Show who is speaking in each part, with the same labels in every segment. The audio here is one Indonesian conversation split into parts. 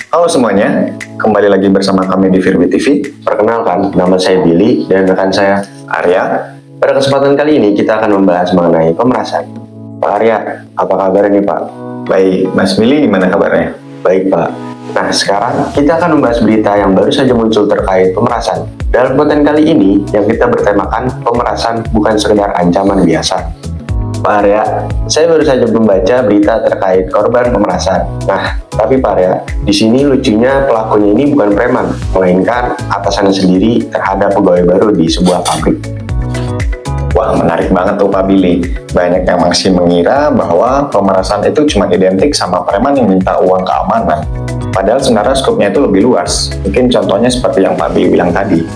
Speaker 1: Halo semuanya, kembali lagi bersama kami di Firbi TV. Perkenalkan, nama saya Billy dan rekan saya Arya. Pada kesempatan kali ini kita akan membahas mengenai pemerasan. Pak Arya, apa kabar nih Pak? Baik, Mas Billy gimana kabarnya? Baik Pak. Nah sekarang kita akan membahas berita yang baru saja muncul terkait pemerasan. Dalam konten kali ini yang kita bertemakan pemerasan bukan sekedar ancaman biasa. Pak Arya, saya baru saja membaca berita terkait korban pemerasan. Nah, tapi Pak Arya, di sini lucunya pelakunya ini bukan preman, melainkan atasannya sendiri terhadap pegawai baru di sebuah pabrik. Wah, menarik banget tuh Pak Billy. Banyak yang masih mengira bahwa pemerasan itu cuma identik sama preman yang minta uang keamanan. Padahal sebenarnya skopnya itu lebih luas. Mungkin contohnya seperti yang Pak Billy bilang tadi.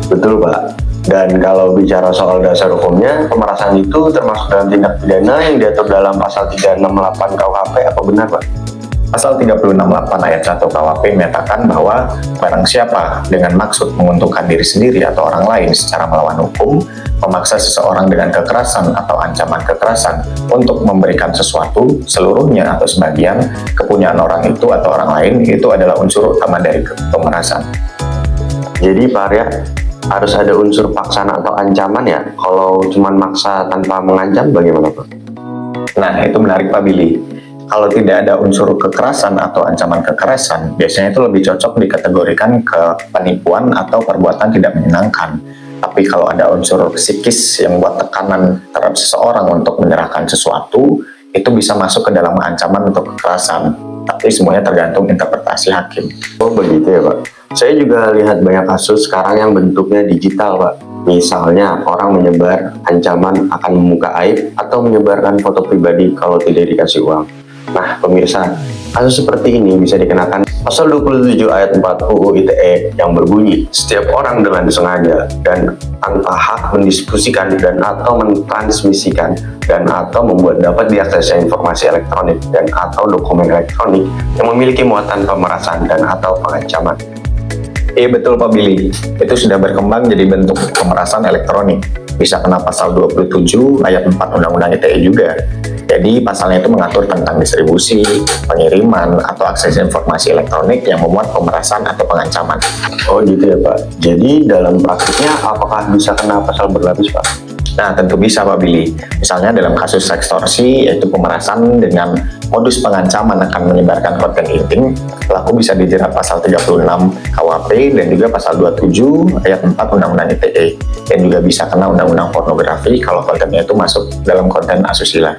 Speaker 1: Betul Pak. Dan kalau bicara soal dasar hukumnya, pemerasan itu termasuk dalam tindak pidana yang diatur dalam pasal 368 KUHP, apa benar Pak? Pasal 368 ayat 1 KUHP menyatakan bahwa barang siapa dengan maksud menguntungkan diri sendiri atau orang lain secara melawan hukum, memaksa seseorang dengan kekerasan atau ancaman kekerasan untuk memberikan sesuatu, seluruhnya atau sebagian, kepunyaan orang itu atau orang lain, itu adalah unsur utama dari pemerasan. Jadi Pak Arya, harus ada unsur paksaan atau ancaman ya? Kalau cuma maksa tanpa mengancam bagaimana Pak? Nah itu menarik Pak Billy. Kalau tidak ada unsur kekerasan atau ancaman kekerasan, biasanya itu lebih cocok dikategorikan ke penipuan atau perbuatan tidak menyenangkan. Tapi kalau ada unsur psikis yang buat tekanan terhadap seseorang untuk menyerahkan sesuatu, itu bisa masuk ke dalam ancaman untuk kekerasan. Tapi semuanya tergantung interpretasi hakim. Oh begitu ya Pak. Saya juga lihat banyak kasus sekarang yang bentuknya digital Pak. Misalnya orang menyebar ancaman akan membuka aib atau menyebarkan foto pribadi kalau tidak dikasih uang. Nah pemirsa, kasus seperti ini bisa dikenakan pasal 27 ayat 4 UU ITE yang berbunyi, setiap orang dengan sengaja dan tanpa hak mendiskusikan dan atau mentransmisikan dan atau membuat dapat diaksesnya informasi elektronik dan atau dokumen elektronik yang memiliki muatan pemerasan dan atau pengancaman. Iya betul Pak Billy, itu sudah berkembang jadi bentuk pemerasan elektronik. Bisa kena pasal 27 ayat 4 Undang-Undang ITE juga. Jadi pasalnya itu mengatur tentang distribusi, pengiriman, atau akses informasi elektronik yang memuat pemerasan atau pengancaman. Oh gitu ya Pak. Jadi dalam praktiknya apakah bisa kena pasal berlapis Pak? Nah tentu bisa Pak Billy. Misalnya dalam kasus ekstorsi yaitu pemerasan dengan modus pengancaman akan menyebarkan konten intim, pelaku bisa dijerat pasal 36 KUHP dan juga pasal 27 ayat 4 Undang-Undang ITE, dan juga bisa kena Undang-Undang Pornografi kalau kontennya itu masuk dalam konten asusila.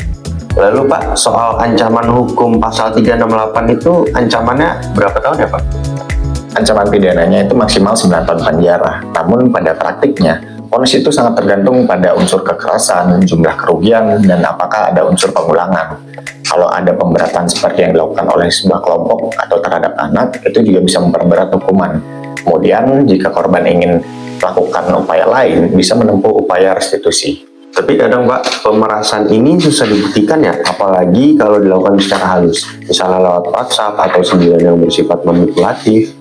Speaker 1: Lalu Pak, soal ancaman hukum pasal 368 itu ancamannya berapa tahun ya Pak? Ancaman pidananya itu maksimal 9 tahun penjara. Namun pada praktiknya, vonis itu sangat tergantung pada unsur kekerasan, jumlah kerugian, dan apakah ada unsur pengulangan. Kalau ada pemberatan seperti yang dilakukan oleh sebuah kelompok atau terhadap anak, itu juga bisa memperberat hukuman. Kemudian, jika korban ingin melakukan upaya lain, bisa menempuh upaya restitusi. Tapi kadang Pak, pemerasan ini susah dibuktikan ya, apalagi kalau dilakukan secara halus, misalnya lewat WhatsApp atau sindiran yang bersifat manipulatif.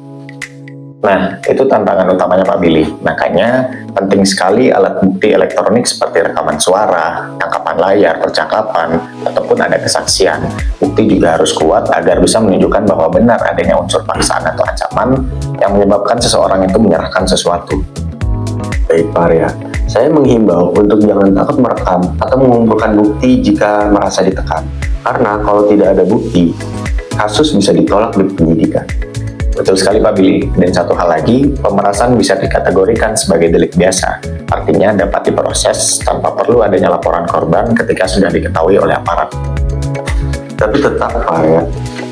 Speaker 1: Nah, itu tantangan utamanya Pak Billy. Makanya penting sekali alat bukti elektronik seperti rekaman suara, tangkapan layar, percakapan, ataupun ada kesaksian. Bukti juga harus kuat agar bisa menunjukkan bahwa benar adanya unsur paksaan atau ancaman yang menyebabkan seseorang itu menyerahkan sesuatu. Baik Pak Arya, saya menghimbau untuk jangan takut merekam atau mengumpulkan bukti jika merasa ditekan. Karena kalau tidak ada bukti, kasus bisa ditolak di penyidikan. Betul sekali Pak Billy, dan satu hal lagi, pemerasan bisa dikategorikan sebagai delik biasa, artinya dapat diproses tanpa perlu adanya laporan korban ketika sudah diketahui oleh aparat. Tapi tetap Pak ya,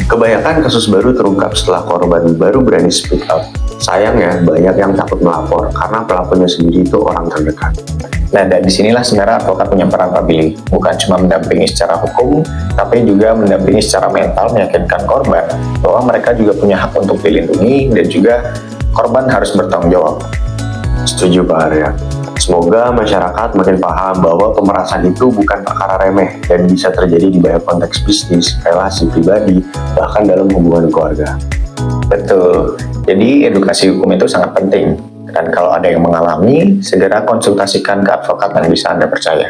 Speaker 1: kebanyakan kasus baru terungkap setelah korban baru berani speak up. Sayangnya banyak yang takut melapor karena pelakunya sendiri itu orang terdekat. Nah, dari disinilah sebenarnya advokat punya peran Pak Billy, bukan cuma mendampingi secara hukum, tapi juga mendampingi secara mental, meyakinkan korban bahwa mereka juga punya hak untuk dilindungi dan juga korban harus bertanggung jawab. Setuju Pak Arya. Semoga masyarakat makin paham bahwa pemerasan itu bukan perkara remeh dan bisa terjadi di banyak konteks bisnis, relasi pribadi, bahkan dalam hubungan keluarga. Betul, jadi edukasi hukum itu sangat penting. Dan kalau ada yang mengalami, segera konsultasikan ke advokat yang bisa Anda percaya.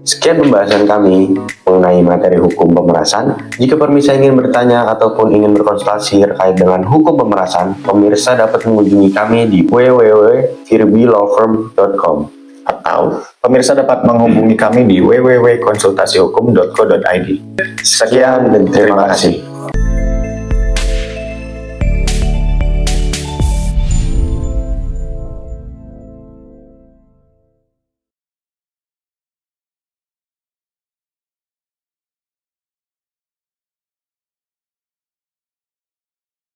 Speaker 1: Sekian pembahasan kami mengenai materi hukum pemerasan. Jika pemirsa ingin bertanya ataupun ingin berkonsultasi terkait dengan hukum pemerasan, pemirsa dapat mengunjungi kami di www.firbilawfirm.com atau pemirsa dapat menghubungi kami di www.konsultasihukum.co.id. Sekian dan terima kasih.